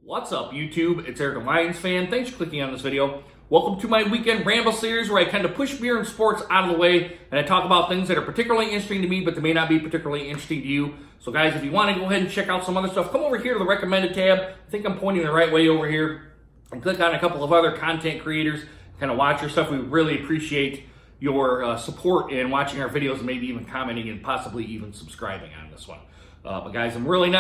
What's up, YouTube? It's Eric, a Lions fan. Thanks for clicking on this video. Welcome to my weekend ramble series where I kind of push beer and sports out of the way and I talk about things that are particularly interesting to me but that may not be particularly interesting to you. So guys, if you want to go ahead and check out some other stuff, come over here to the recommended tab. I think I'm pointing the right way over here. And click on a couple of other content creators. Kind of watch your stuff. We really appreciate your support in watching our videos and maybe even commenting and possibly even subscribing on this one. But guys, I'm going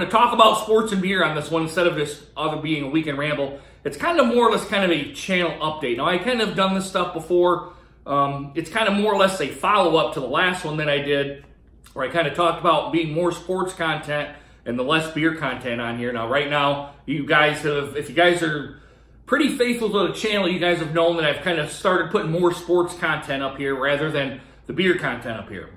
to talk about sports and beer on this one instead of this other being a weekend ramble. It's kind of more or less kind of a channel update. Now, I kind of done this stuff before. It's kind of more or less a follow-up to the last one that I did, where I kind of talked about being more sports content and the less beer content on here. Now, right now, you guys have, if you guys are pretty faithful to the channel, you guys have known that I've kind of started putting more sports content up here rather than the beer content up here.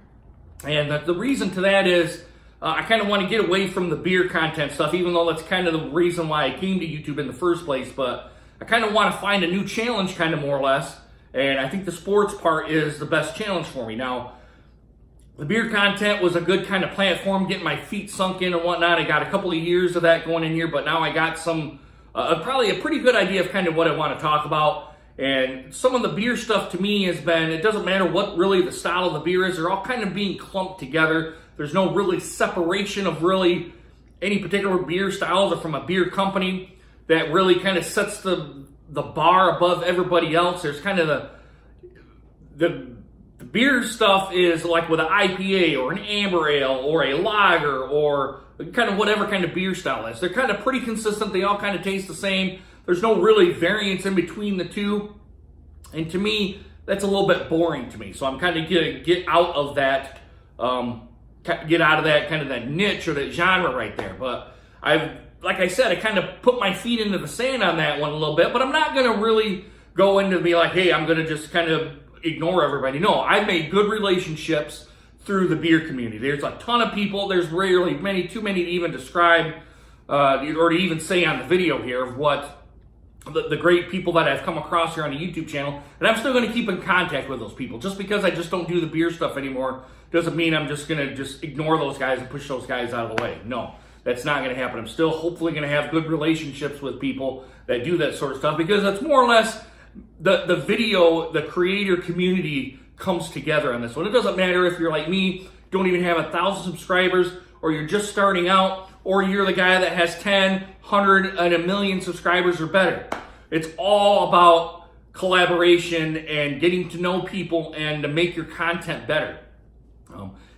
And the reason to that is, I kind of want to get away from the beer content stuff, even though that's kind of the reason why I came to YouTube in the first place. But I kind of want to find a new challenge, kind of more or less. And I think the sports part is the best challenge for me. Now, the beer content was a good kind of platform, getting my feet sunk in and whatnot. I got a couple of years of that going in here, but now I got some, probably a pretty good idea of kind of what I want to talk about. And some of the beer stuff to me has been, it doesn't matter what really the style of the beer is, they're all kind of being clumped together. There's no really separation of really any particular beer styles or from a beer company that really kind of sets the bar above everybody else. There's kind of the beer stuff is like with an IPA or an amber ale or a lager or kind of whatever kind of beer style is. They're kind of pretty consistent. They all kind of taste the same. There's no really variance in between the two. And to me, that's a little bit boring to me. So I'm kind of going to get out of that, kind of that niche or that genre right there. But like I said, I kind of put my feet into the sand on that one a little bit, but I'm not going to really go into be like, hey, I'm going to just kind of ignore everybody. No, I've made good relationships through the beer community. There's a ton of people. There's rarely too many to even describe or to even say on the video here of what the great people that I've come across here on the YouTube channel. And I'm still going to keep in contact with those people. Just because I just don't do the beer stuff anymore doesn't mean I'm just going to just ignore those guys and push those guys out of the way. No, that's not going to happen. I'm still hopefully going to have good relationships with people that do that sort of stuff, because that's more or less the creator community comes together on this one. It doesn't matter if you're like me, don't even have 1,000 subscribers, or you're just starting out, or you're the guy that has 10, 100, and 1 million subscribers or better. It's all about collaboration and getting to know people and to make your content better.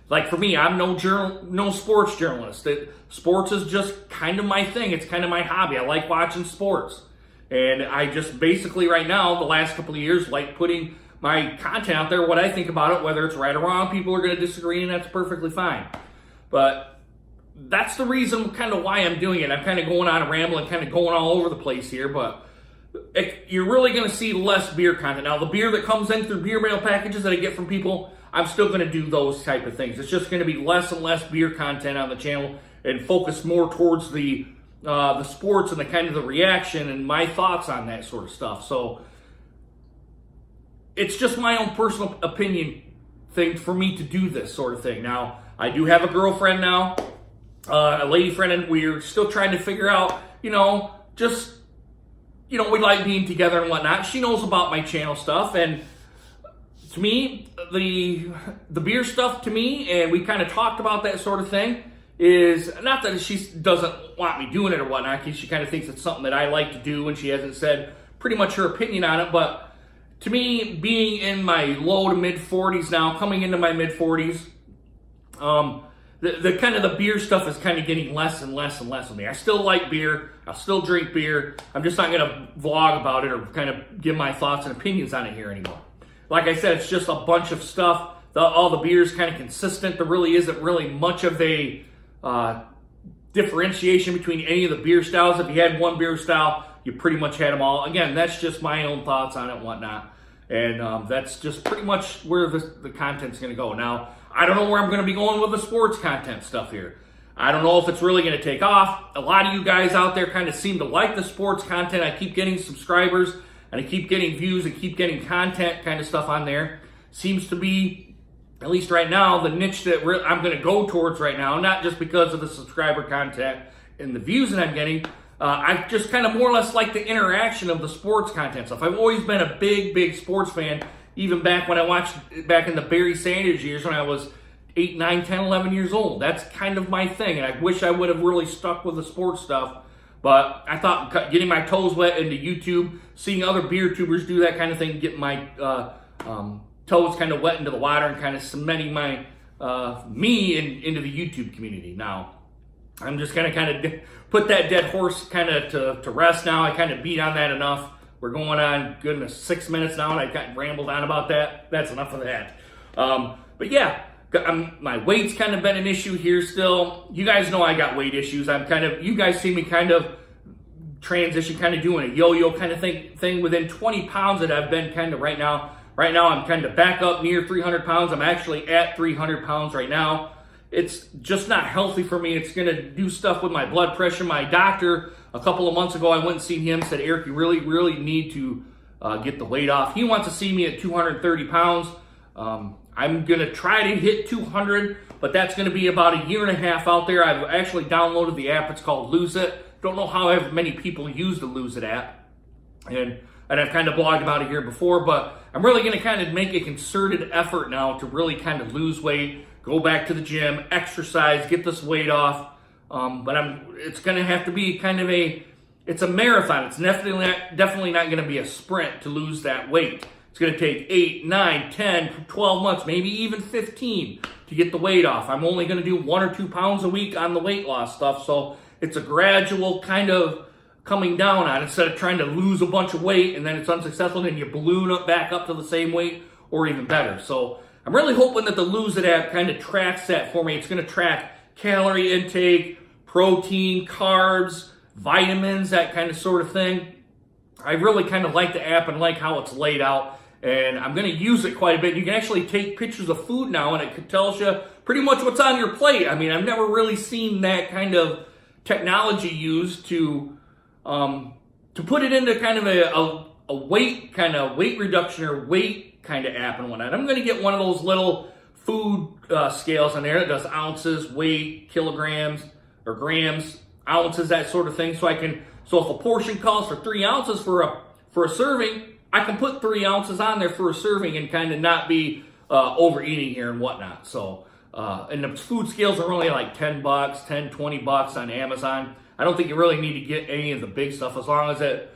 Like for me, I'm no sports journalist. Sports is just kind of my thing. It's kind of my hobby. I like watching sports. And I just basically right now, the last couple of years, like putting my content out there, what I think about it, whether it's right or wrong. People are going to disagree, and that's perfectly fine. But that's the reason kind of why I'm doing it. I'm kind of going on a ramble and kind of going all over the place here, but you're really going to see less beer content. Now, the beer that comes in through beer mail packages that I get from people, I'm still going to do those type of things. It's just going to be less and less beer content on the channel and focus more towards the sports and the kind of the reaction and my thoughts on that sort of stuff. So it's just my own personal opinion thing for me to do this sort of thing. Now, I do have a girlfriend now, a lady friend, and we're still trying to figure out, we like being together and whatnot. She knows about my channel stuff, and to me, the beer stuff to me, and we kind of talked about that sort of thing, is not that she doesn't want me doing it or whatnot, because she kind of thinks it's something that I like to do, and she hasn't said pretty much her opinion on it. But to me, being in my low to mid 40s now, coming into my mid 40s, the kind of the beer stuff is kind of getting less and less and less with me. I still like beer. I'll still drink beer. I'm just not going to vlog about it or kind of give my thoughts and opinions on it here anymore. Like I said, it's just a bunch of stuff. All the beer is kind of consistent. There really isn't really much of a differentiation between any of the beer styles. If you had one beer style, you pretty much had them all. Again, that's just my own thoughts on it and whatnot. And that's just pretty much where the content's going to go. Now, I don't know where I'm going to be going with the sports content stuff here. I don't know if it's really going to take off. A lot of you guys out there kind of seem to like the sports content. I keep getting subscribers, and I keep getting views and keep getting content kind of stuff on there. Seems to be, at least right now, the niche that I'm going to go towards right now, not just because of the subscriber content and the views that I'm getting, I just kind of more or less like the interaction of the sports content stuff. I've always been a big sports fan, even back when I watched back in the Barry Sanders years when I was 8, 9, 10, 11 years old. That's kind of my thing, and I wish I would have really stuck with the sports stuff. But I thought getting my toes wet into YouTube, seeing other beer tubers do that kind of thing, getting my toes kind of wet into the water and kind of cementing my into the YouTube community. Now, I'm just going to kind of put that dead horse kind of to rest now. I kind of beat on that enough. We're going on, goodness, 6 minutes now, and I've got rambled on about that. That's enough of that. But yeah, my weight's kind of been an issue here still. You guys know I got weight issues. You guys see me kind of transition, kind of doing a yo-yo kind of thing within 20 pounds that I've been kind of right now. Right now, I'm kind of back up near 300 pounds. I'm actually at 300 pounds right now. It's just not healthy for me. It's going to do stuff with my blood pressure. My doctor, a couple of months ago, I went and seen him, said, Eric, you really need to get the weight off. He wants to see me at 230 pounds. I'm going to try to hit 200, but that's going to be about a year and a half out there. I've actually downloaded the app. It's called Lose It. Don't know how many people use the Lose It app. And I've kind of blogged about it here before, but I'm really going to kind of make a concerted effort now to really kind of lose weight, go back to the gym, exercise, get this weight off. But it's going to have to be kind of it's a marathon. It's definitely not going to be a sprint to lose that weight. It's going to take 8, 9, 10, 12 months, maybe even 15 to get the weight off. I'm only going to do 1 or 2 pounds a week on the weight loss stuff, so it's a gradual kind of coming down on it. Instead of trying to lose a bunch of weight and then it's unsuccessful, and then you balloon back up to the same weight or even better. So I'm really hoping that the Lose It app kind of tracks that for me. It's going to track calorie intake, protein, carbs, vitamins, that kind of sort of thing. I really kind of like the app and like how it's laid out. And I'm going to use it quite a bit. You can actually take pictures of food now, and it tells you pretty much what's on your plate. I mean, I've never really seen that kind of technology used to put it into kind of a weight reduction or weight kind of app and whatnot. I'm going to get one of those little food scales on there that does ounces, weight, kilograms, or grams, ounces, that sort of thing. So if a portion calls for 3 ounces for a serving, I can put 3 ounces on there for a serving and kind of not be overeating here and whatnot. So, and the food scales are only like $10, $10, $20 on Amazon. I don't think you really need to get any of the big stuff as long as it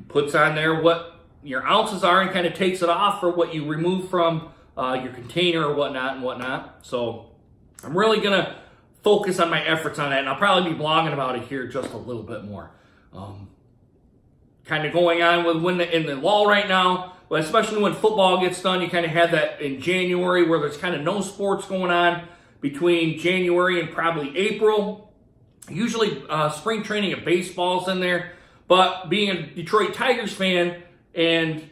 puts on there what your ounces are and kind of takes it off for what you remove from your container or whatnot. So I'm really going to focus on my efforts on that, and I'll probably be blogging about it here just a little bit more. Kind of going on with in the lull right now, but especially when football gets done, you kind of have that in January where there's kind of no sports going on between January and probably April. Usually spring training of baseball's in there, but being a Detroit Tigers fan and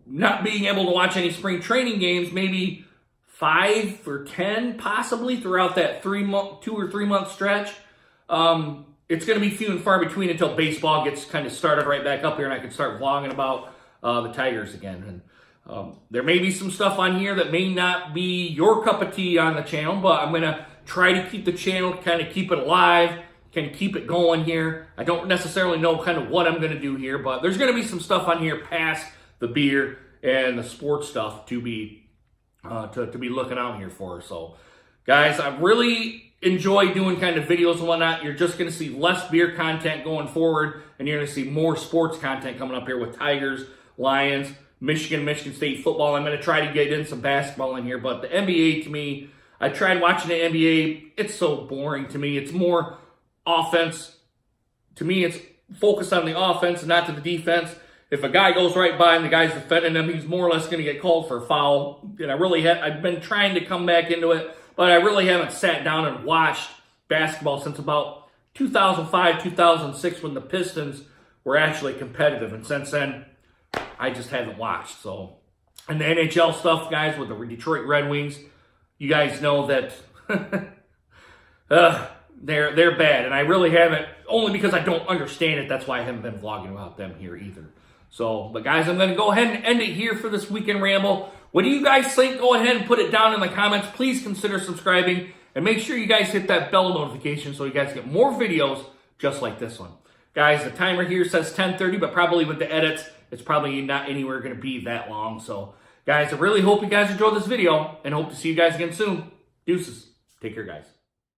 not being able to watch any spring training games, maybe 5 or 10 possibly throughout that 2 or 3 month stretch, it's going to be few and far between until baseball gets kind of started right back up here and I can start vlogging about the Tigers again. And there may be some stuff on here that may not be your cup of tea on the channel, but I'm going to try to keep the channel, kind of keep it alive, kind of keep it going here. I don't necessarily know kind of what I'm going to do here, but there's going to be some stuff on here past the beer and the sports stuff to be looking out here for. So, guys, I really enjoy doing kind of videos and whatnot. You're just going to see less beer content going forward, and you're going to see more sports content coming up here with Tigers, Lions, Michigan State football. I'm going to try to get in some basketball in here, but the NBA, to me, I tried watching the NBA. It's so boring to me. It's more offense. To me, it's focused on the offense and not to the defense. If a guy goes right by and the guy's defending him, he's more or less going to get called for a foul. And I've been trying to come back into it, but I really haven't sat down and watched basketball since about 2005, 2006 when the Pistons were actually competitive. And since then, I just haven't watched. So, and the NHL stuff, guys, with the Detroit Red Wings, you guys know that they're bad. And I really haven't, only because I don't understand it. That's why I haven't been vlogging about them here either. So, but guys, I'm going to go ahead and end it here for this weekend ramble. What do you guys think? Go ahead and put it down in the comments. Please consider subscribing and make sure you guys hit that bell notification so you guys get more videos just like this one. Guys, the timer here says 10:30, but probably with the edits, it's probably not anywhere going to be that long. So, guys, I really hope you guys enjoyed this video and hope to see you guys again soon. Deuces. Take care, guys.